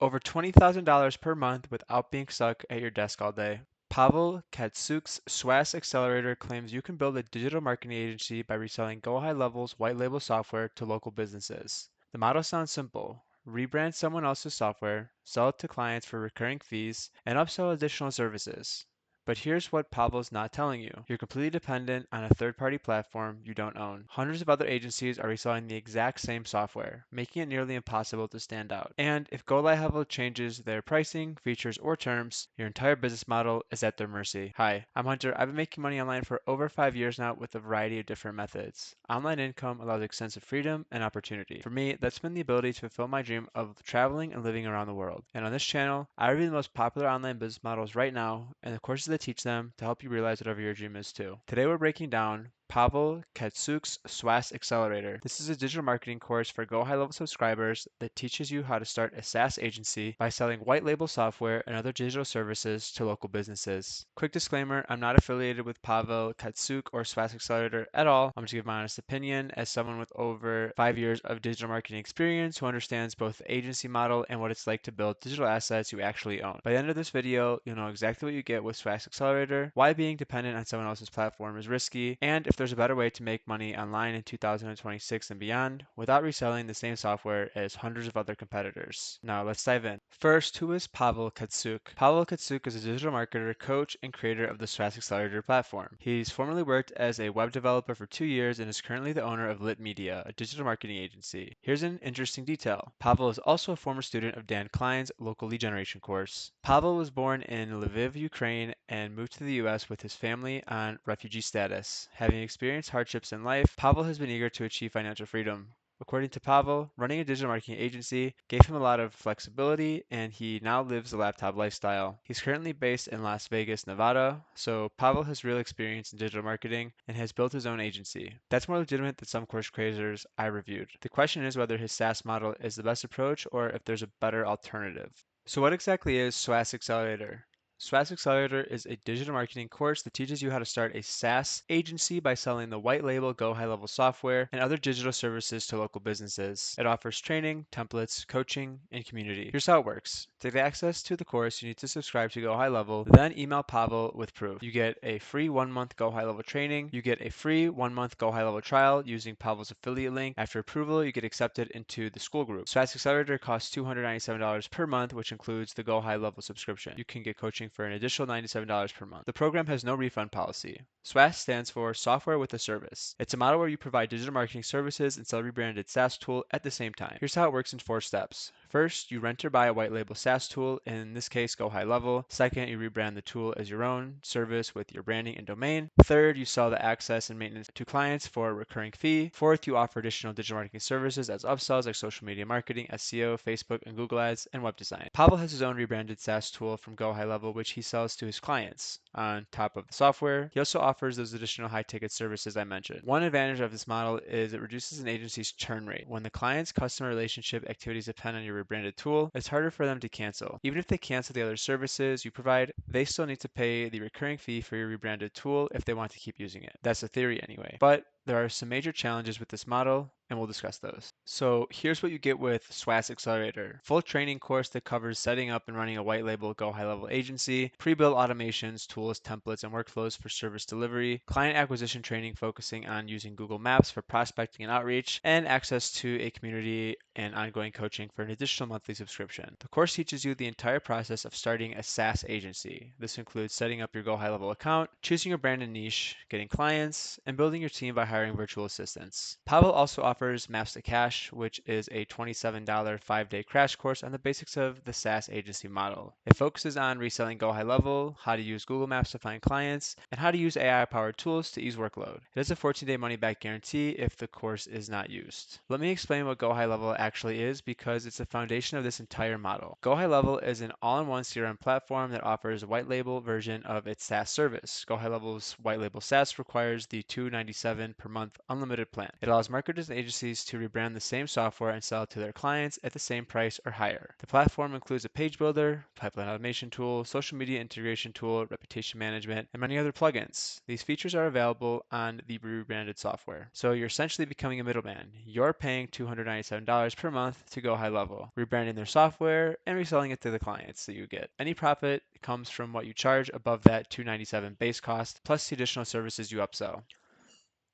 Over $20,000 per month without being stuck at your desk all day. Pavel Ketsuk's SWAS Accelerator claims you can build a digital marketing agency by reselling GoHighLevel's white label software to local businesses. The model sounds simple. Rebrand someone else's software, sell it to clients for recurring fees, and upsell additional services. But here's what Pavel's not telling you. You're completely dependent on a third-party platform you don't own. Hundreds of other agencies are reselling the exact same software, making it nearly impossible to stand out. And if GoHighLevel changes their pricing, features, or terms, your entire business model is at their mercy. Hi, I'm Hunter. I've been making money online for over 5 years now with a variety of different methods. Online income allows extensive freedom and opportunity. For me, that's been the ability to fulfill my dream of traveling and living around the world. And on this channel, I review the most popular online business models right now and the courses that teach them to help you realize whatever your dream is too. Today we're breaking down Pavel Ketsuk's SWAS Accelerator. This is a digital marketing course for GoHighLevel subscribers that teaches you how to start a SaaS agency by selling white label software and other digital services to local businesses. Quick disclaimer, I'm not affiliated with Pavel Ketsuk or SWAS Accelerator at all. I'm just giving my honest opinion as someone with over 5 years of digital marketing experience who understands both the agency model and what it's like to build digital assets you actually own. By the end of this video, you'll know exactly what you get with SWAS Accelerator, why being dependent on someone else's platform is risky, and if there's a better way to make money online in 2026 and beyond without reselling the same software as hundreds of other competitors. Now let's dive in. First, who is Pavel Ketsuk? Pavel Ketsuk is a digital marketer, coach, and creator of the SWAS Accelerator platform. He's formerly worked as a web developer for 2 years and is currently the owner of Lit Media, a digital marketing agency. Here's an interesting detail. Pavel is also a former student of Dan Klein's local lead generation course. Pavel was born in Lviv, Ukraine, and moved to the US with his family on refugee status. Having experienced hardships in life, Pavel has been eager to achieve financial freedom. According to Pavel, running a digital marketing agency gave him a lot of flexibility and he now lives the laptop lifestyle. He's currently based in Las Vegas, Nevada, so Pavel has real experience in digital marketing and has built his own agency. That's more legitimate than some course creators I reviewed. The question is whether his SaaS model is the best approach or if there's a better alternative. So what exactly is SWAS Accelerator? SWAS Accelerator is a digital marketing course that teaches you how to start a SaaS agency by selling the white label GoHighLevel software and other digital services to local businesses. It offers training, templates, coaching, and community. Here's how it works. To get access to the course, you need to subscribe to GoHighLevel, then email Pavel with proof. You get a free 1-month GoHighLevel training. You get a free 1-month GoHighLevel trial using Pavel's affiliate link. After approval, you get accepted into the school group. SWAS Accelerator costs $297 per month, which includes the GoHighLevel subscription. You can get coaching for an additional $97 per month. The program has no refund policy. SWAS stands for Software with a Service. It's a model where you provide digital marketing services and sell a rebranded SaaS tool at the same time. Here's how it works in 4 steps. First, you rent or buy a white label SaaS tool, in this case, GoHighLevel. Second, you rebrand the tool as your own service with your branding and domain. Third, you sell the access and maintenance to clients for a recurring fee. Fourth, you offer additional digital marketing services as upsells like social media marketing, SEO, Facebook and Google Ads, and web design. Pavel has his own rebranded SaaS tool from GoHighLevel, which he sells to his clients. On top of the software, he also offers those additional high-ticket services I mentioned. One advantage of this model is it reduces an agency's churn rate. When the client's customer relationship activities depend on your rebranded tool, it's harder for them to cancel. Even if they cancel the other services you provide, they still need to pay the recurring fee for your rebranded tool if they want to keep using it. That's the theory anyway. But there are some major challenges with this model, and we'll discuss those. So here's what you get with SWAS Accelerator. Full training course that covers setting up and running a white label GoHighLevel agency, pre-built automations, tools, templates, and workflows for service delivery, client acquisition training focusing on using Google Maps for prospecting and outreach, and access to a community and ongoing coaching for an additional monthly subscription. The course teaches you the entire process of starting a SaaS agency. This includes setting up your GoHighLevel account, choosing your brand and niche, getting clients, and building your team by hiring virtual assistants. Pavel also offers Maps to Cash, which is a $27 5-day crash course on the basics of the SaaS agency model. It focuses on reselling GoHighLevel, how to use Google Maps to find clients, and how to use AI-powered tools to ease workload. It has a 14-day money-back guarantee if the course is not used. Let me explain what GoHighLevel actually is because it's the foundation of this entire model. GoHighLevel is an all-in-one CRM platform that offers a white label version of its SaaS service. GoHighLevel's white label SaaS requires the $297 per month unlimited plan. It allows marketers and agencies to rebrand the same software and sell it to their clients at the same price or higher. The platform includes a page builder, pipeline automation tool, social media integration tool, reputation management, and many other plugins. These features are available on the rebranded software. So you're essentially becoming a middleman. You're paying $297 per month to GoHighLevel, rebranding their software and reselling it to the clients that you get. Any profit comes from what you charge above that $297 base cost, plus the additional services you upsell.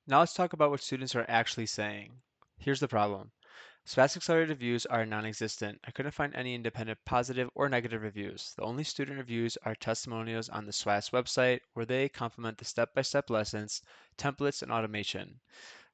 Now let's talk about what students are actually saying. Here's the problem. SWAS Accelerator reviews are non-existent. I couldn't find any independent positive or negative reviews. The only student reviews are testimonials on the SWAS website where they complement the step-by-step lessons, templates, and automation.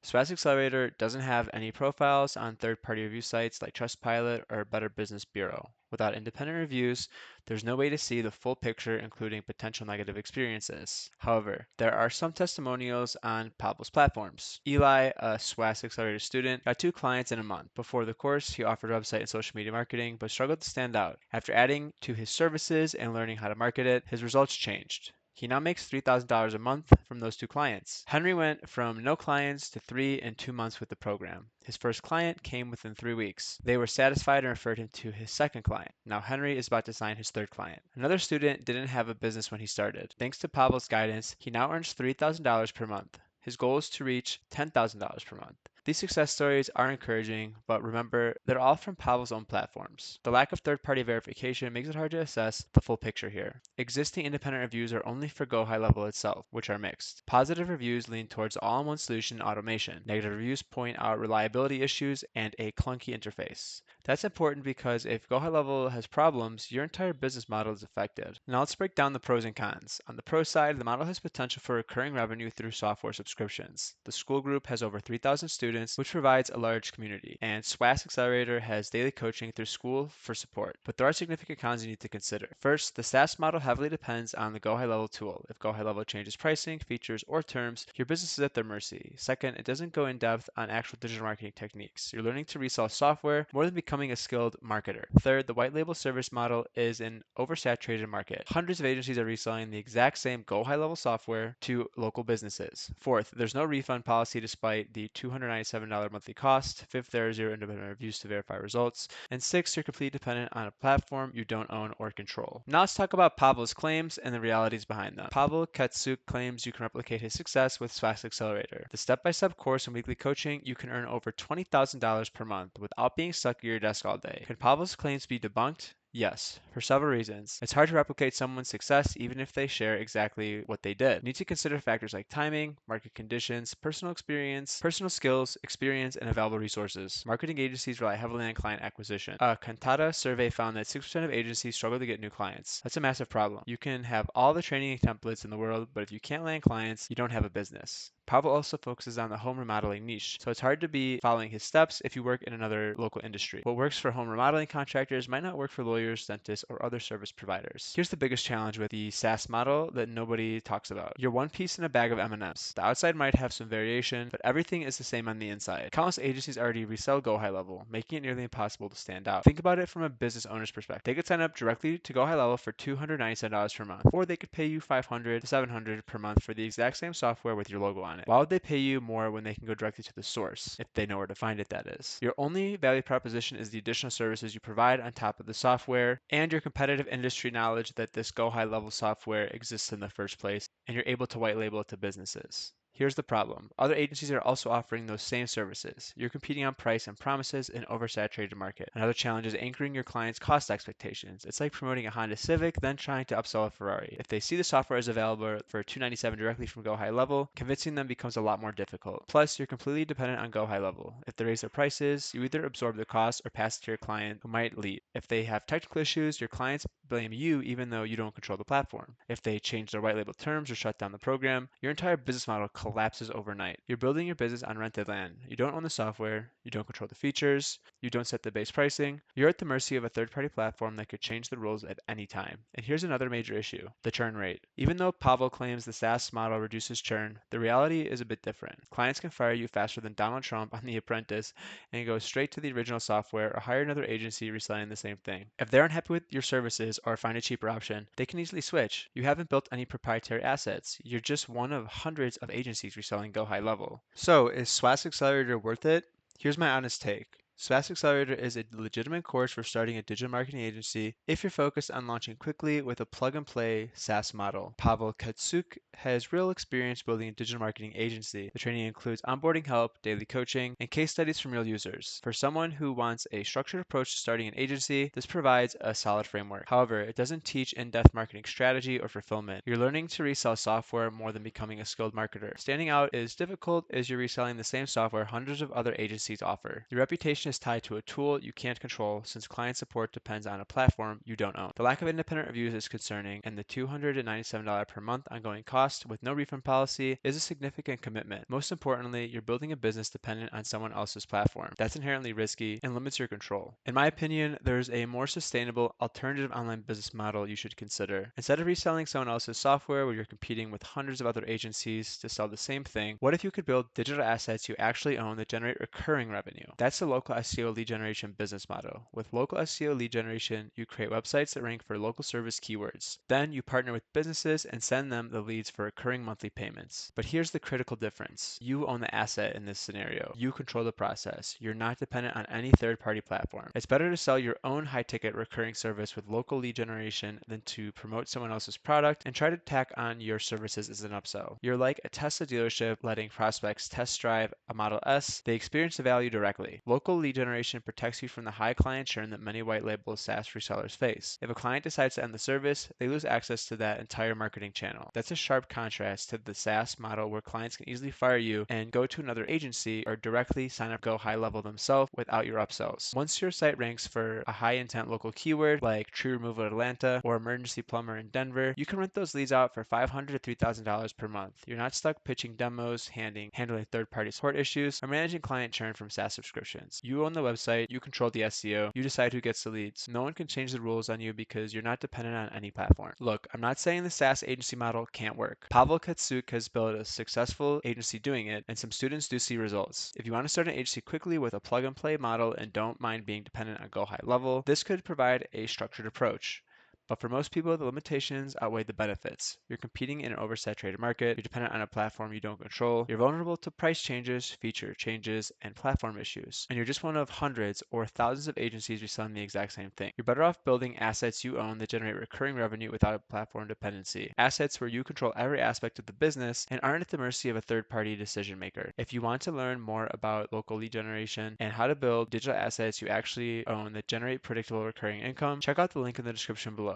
SWAS Accelerator doesn't have any profiles on third-party review sites like Trustpilot or Better Business Bureau. Without independent reviews, there's no way to see the full picture, including potential negative experiences. However, there are some testimonials on Pavel's platforms. Eli, a SWAS Accelerator student, got 2 clients in a month. Before the course, he offered website and social media marketing, but struggled to stand out. After adding to his services and learning how to market it, his results changed. He now makes $3,000 a month from those 2 clients. Henry went from no clients to 3 in 2 months with the program. His first client came within 3 weeks. They were satisfied and referred him to his second client. Now Henry is about to sign his third client. Another student didn't have a business when he started. Thanks to Pavel's guidance, he now earns $3,000 per month. His goal is to reach $10,000 per month. These success stories are encouraging, but remember, they're all from Pavel's own platforms. The lack of third-party verification makes it hard to assess the full picture here. Existing independent reviews are only for GoHighLevel itself, which are mixed. Positive reviews lean towards all-in-one solution automation. Negative reviews point out reliability issues and a clunky interface. That's important because if GoHighLevel has problems, your entire business model is affected. Now let's break down the pros and cons. On the pro side, the model has potential for recurring revenue through software subscriptions. The school group has over 3,000 students, which provides a large community, and SWAS Accelerator has daily coaching through school for support. But there are significant cons you need to consider. First, the SaaS model heavily depends on the GoHighLevel tool. If GoHighLevel changes pricing, features, or terms, your business is at their mercy. Second, it doesn't go in depth on actual digital marketing techniques. You're learning to resell software more than becoming a skilled marketer. Third, the white label service model is an oversaturated market. Hundreds of agencies are reselling the exact same GoHighLevel software to local businesses. Fourth, there's no refund policy despite the $297 monthly cost. Fifth, there are 0 independent reviews to verify results. And sixth, you're completely dependent on a platform you don't own or control. Now let's talk about Pavel's claims and the realities behind them. Pavel Ketsuk claims you can replicate his success with SWAS Accelerator. The step-by-step course and weekly coaching, you can earn over $20,000 per month without being stuck at your desk all day. Can Pavel's claims be debunked? Yes, for several reasons. It's hard to replicate someone's success even if they share exactly what they did. You need to consider factors like timing, market conditions, personal experience, personal skills, experience, and available resources. Marketing agencies rely heavily on client acquisition. A Cantata survey found that 6% of agencies struggle to get new clients. That's a massive problem. You can have all the training templates in the world, but if you can't land clients, you don't have a business. Pavel also focuses on the home remodeling niche, so it's hard to be following his steps if you work in another local industry. What works for home remodeling contractors might not work for lawyers, dentists, or other service providers. Here's the biggest challenge with the SaaS model that nobody talks about. You're one piece in a bag of M&Ms. The outside might have some variation, but everything is the same on the inside. Countless agencies already resell GoHighLevel, making it nearly impossible to stand out. Think about it from a business owner's perspective. They could sign up directly to GoHighLevel for $297 per month, or they could pay you $500 to $700 per month for the exact same software with your logo on it. Why would they pay you more when they can go directly to the source, if they know where to find it, that is? Your only value proposition is the additional services you provide on top of the software and your competitive industry knowledge that this GoHighLevel software exists in the first place, and you're able to white label it to businesses. Here's the problem. Other agencies are also offering those same services. You're competing on price and promises in an oversaturated market. Another challenge is anchoring your clients' cost expectations. It's like promoting a Honda Civic, then trying to upsell a Ferrari. If they see the software is available for $297 directly from GoHighLevel, convincing them becomes a lot more difficult. Plus, you're completely dependent on GoHighLevel. If they raise their prices, you either absorb the cost or pass it to your client who might leave. If they have technical issues, your clients blame you even though you don't control the platform. If they change their white label terms or shut down the program, your entire business model collapses overnight. You're building your business on rented land. You don't own the software, you don't control the features, you don't set the base pricing. You're at the mercy of a third-party platform that could change the rules at any time. And here's another major issue, the churn rate. Even though Pavel claims the SaaS model reduces churn, the reality is a bit different. Clients can fire you faster than Donald Trump on The Apprentice and go straight to the original software or hire another agency reselling the same thing. If they're unhappy with your services or find a cheaper option, they can easily switch. You haven't built any proprietary assets. You're just one of hundreds of agencies agencies reselling GoHighLevel. So, is SWAS Accelerator worth it? Here's my honest take. SWAS Accelerator is a legitimate course for starting a digital marketing agency if you're focused on launching quickly with a plug-and-play SaaS model. Pavel Ketsuk has real experience building a digital marketing agency. The training includes onboarding help, daily coaching, and case studies from real users. For someone who wants a structured approach to starting an agency, this provides a solid framework. However, it doesn't teach in-depth marketing strategy or fulfillment. You're learning to resell software more than becoming a skilled marketer. Standing out is difficult as you're reselling the same software hundreds of other agencies offer. Your reputation is tied to a tool you can't control since client support depends on a platform you don't own. The lack of independent reviews is concerning, and the $297 per month ongoing cost with no refund policy is a significant commitment. Most importantly, you're building a business dependent on someone else's platform. That's inherently risky and limits your control. In my opinion, there's a more sustainable alternative online business model you should consider. Instead of reselling someone else's software where you're competing with hundreds of other agencies to sell the same thing, what if you could build digital assets you actually own that generate recurring revenue? That's the local SEO lead generation business model. With local SEO lead generation, you create websites that rank for local service keywords. Then you partner with businesses and send them the leads for recurring monthly payments. But here's the critical difference. You own the asset in this scenario. You control the process. You're not dependent on any third-party platform. It's better to sell your own high-ticket recurring service with local lead generation than to promote someone else's product and try to tack on your services as an upsell. You're like a Tesla dealership letting prospects test drive a Model S. They experience the value directly. Local lead generation protects you from the high client churn that many white label SaaS resellers face. If a client decides to end the service, they lose access to that entire marketing channel. That's a sharp contrast to the SaaS model where clients can easily fire you and go to another agency or directly sign up GoHighLevel themselves without your upsells. Once your site ranks for a high intent local keyword like tree removal Atlanta or emergency plumber in Denver, you can rent those leads out for $500 to $3,000 per month. You're not stuck pitching demos, handling third-party support issues, or managing client churn from SaaS subscriptions. You own the website, you control the SEO, you decide who gets the leads. No one can change the rules on you because you're not dependent on any platform. Look, I'm not saying the SaaS agency model can't work. Pavel Ketsuk has built a successful agency doing it, and some students do see results. If you want to start an agency quickly with a plug-and-play model and don't mind being dependent on GoHighLevel, this could provide a structured approach. But for most people, the limitations outweigh the benefits. You're competing in an oversaturated market, you're dependent on a platform you don't control, you're vulnerable to price changes, feature changes, and platform issues, and you're just one of hundreds or thousands of agencies reselling the exact same thing. You're better off building assets you own that generate recurring revenue without platform dependency. Assets where you control every aspect of the business and aren't at the mercy of a third-party decision maker. If you want to learn more about local lead generation and how to build digital assets you actually own that generate predictable recurring income, check out the link in the description below.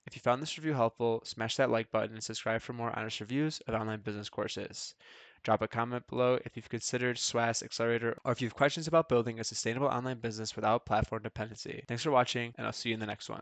If you found this review helpful, smash that like button and subscribe for more honest reviews of online business courses. Drop a comment below if you've considered SWAS Accelerator or if you have questions about building a sustainable online business without platform dependency. Thanks for watching, and I'll see you in the next one.